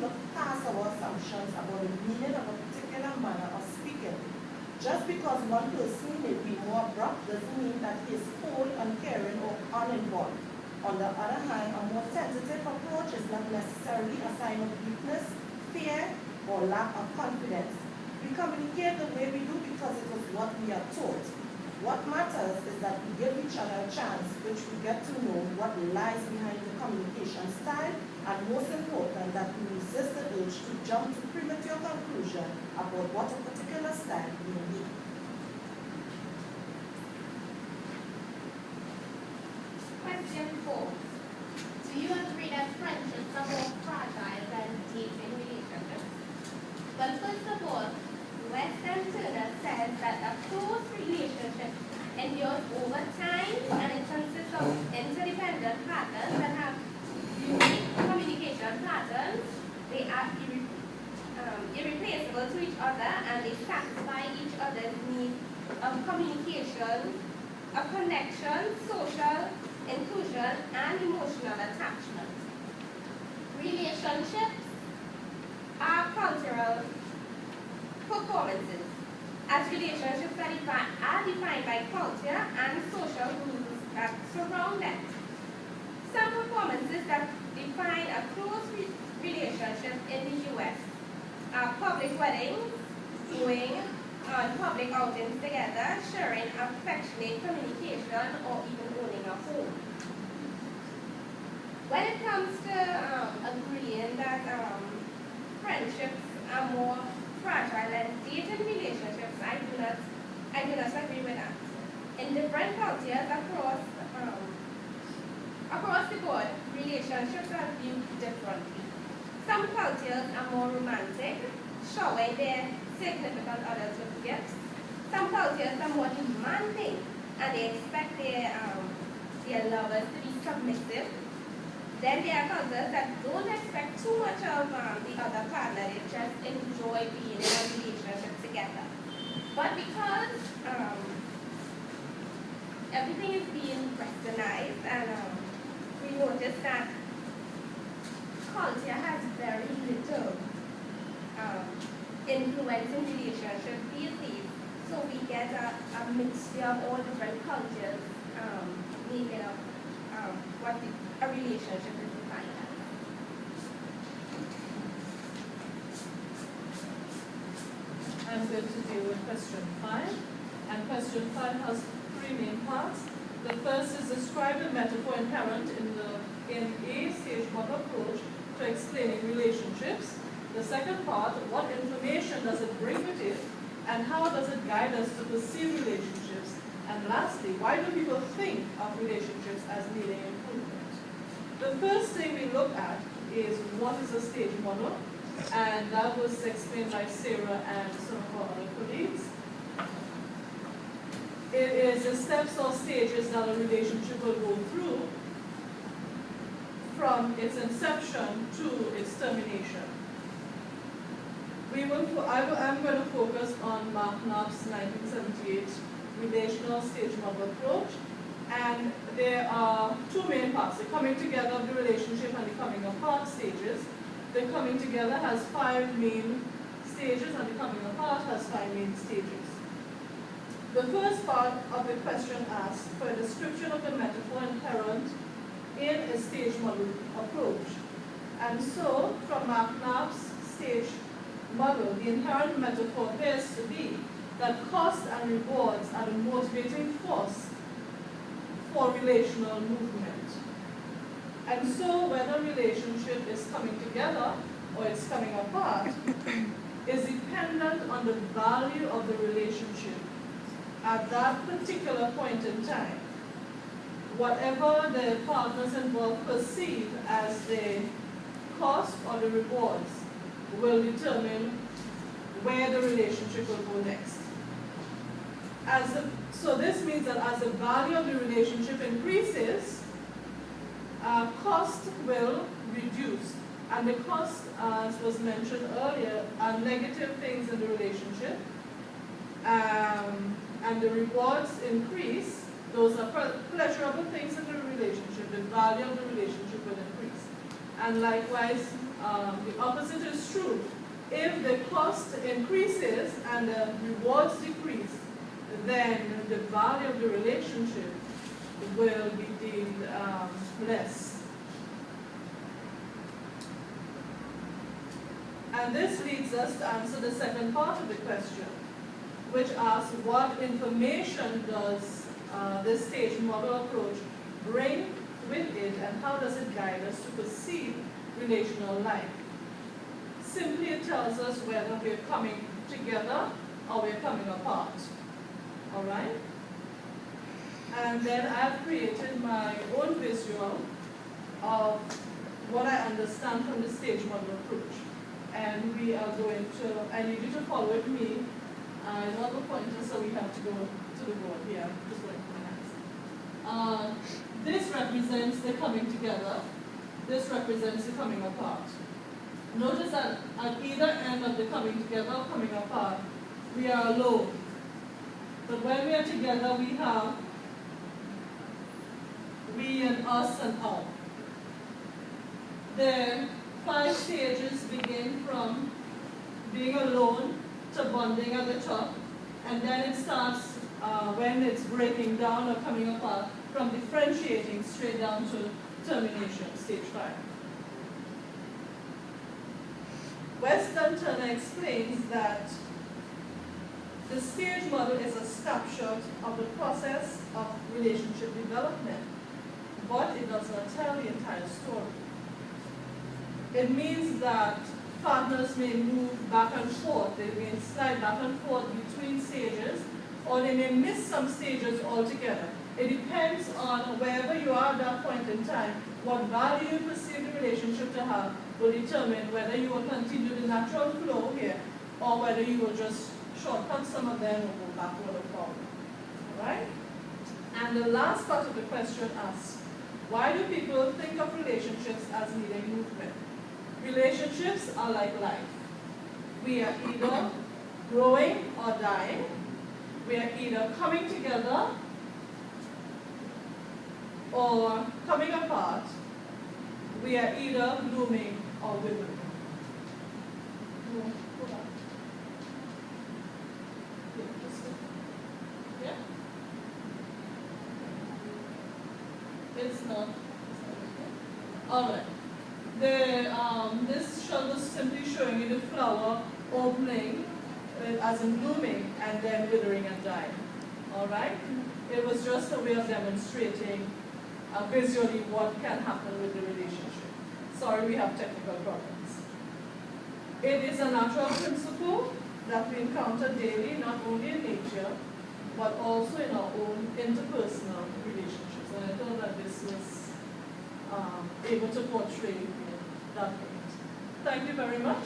look past our assumptions about the meaning of a particular manner of speaking. Just because one person may be more abrupt doesn't mean that he is cold, uncaring, or uninvolved. On the other hand, a more tentative approach is not necessarily a sign of weakness, fear, or lack of confidence. We communicate the way we do because it was what we are taught. What matters is that we give each other a chance, which we get to know what lies behind the communication style, and most important, that we resist the urge to jump to premature conclusion about what a particular style may be. Question 4. Do you agree that friendships are more fragile than dating relationships? Well, first of all, West and Turner says that a close relationship endures over time and it consists of interdependent patterns that have unique communication patterns. They are irreplaceable to each other and they satisfy each other's need of communication, of connection, social inclusion, and emotional attachment. Relationships are cultural performances, as relationships are defined by culture and social rules that surround them. Some performances that define a close relationship in the U.S. are public weddings, going on public outings together, sharing affectionate communication, or even owning a home. When it comes to agreeing that friendships are more fragile than dating relationships, I do not agree with that. In different cultures across the board, relationships are viewed differently. Some cultures are more romantic, showing their significant others with gifts. Some cultures are more demanding, and they expect their lovers to be submissive. Then there are cultures that don't expect too much of the other partner, they just enjoy being in a relationship together. But because everything is being westernized, and we notice that culture has very little influence in relationships these days. So we get a mixture of all different cultures making up what a relationship is defined as. I'm going to deal with question 5. And question 5 has 3 main parts. The first is describe the metaphor inherent in a stage model approach to explaining relationships. The second part, what information does it bring with it, and how does it guide us to perceive relationships? And lastly, why do people think of relationships as needing improvement? The first thing we look at is what is a stage model, and that was explained by Sarah and some of our other colleagues. It is the steps or stages that a relationship will go through from its inception to its termination. I'm going to focus on Mark Knapp's 1978 relational stage model approach, and there are 2 main parts: the coming together of the relationship and the coming apart stages. The coming together has 5 main stages, and the coming apart has 5 main stages. The first part of the question asks for a description of the metaphor inherent in a stage model approach. And so, from Mark Knapp's stage model, the inherent metaphor appears to be that cost and rewards are the motivating force for relational movement. And so, whether a relationship is coming together or it's coming apart is dependent on the value of the relationship at that particular point in time. Whatever the partners involved perceive as the cost or the rewards will determine where the relationship will go next. So this means that as the value of the relationship increases, cost will reduce. And the cost, as was mentioned earlier, are negative things in the relationship. And the rewards increase. Those are pleasurable things in the relationship. The value of the relationship will increase. And likewise, the opposite is true. If the cost increases and the rewards decrease, then the value of the relationship will be deemed less. And this leads us to answer the second part of the question, which asks what information does this stage model approach bring with it, and how does it guide us to perceive relational life? Simply it tells us whether we're coming together or we're coming apart. All right? And then I've created my own visual of what I understand from the stage model approach. And we are going to, I need you to follow with me. I don't have a pointer, so we have to go to the board here. Just going for my hands. This represents the coming together. This represents the coming apart. Notice that at either end of the coming together or coming apart, we are alone. But when we are together, we have we and us and all. The 5 stages begin from being alone to bonding at the top, and then it starts when it's breaking down or coming apart from differentiating straight down to termination, stage 5. Weston Turner explains that the stage model is a snapshot of the process of relationship development, but it does not tell the entire story. It means that partners may move back and forth, they may slide back and forth between stages, or they may miss some stages altogether. It depends on wherever you are at that point in time, what value you perceive the relationship to have will determine whether you will continue the natural flow here, or whether you will just shortcut some of them or go backward or forward. All right? And the last part of the question asks, why do people think of relationships as needing movement? Relationships are like life. We are either growing or dying. We are either coming together or coming apart. We are either blooming or withering. Yeah? It's not. All right. This shell was simply showing you the flower opening, as in blooming, and then withering and dying. All right? It was just a way of demonstrating visually what can happen with the relationship. Sorry, we have technical problems. It is a natural principle that we encounter daily, not only in nature, but also in our own interpersonal relationships. And I thought that this was able to portray that point. Thank you very much.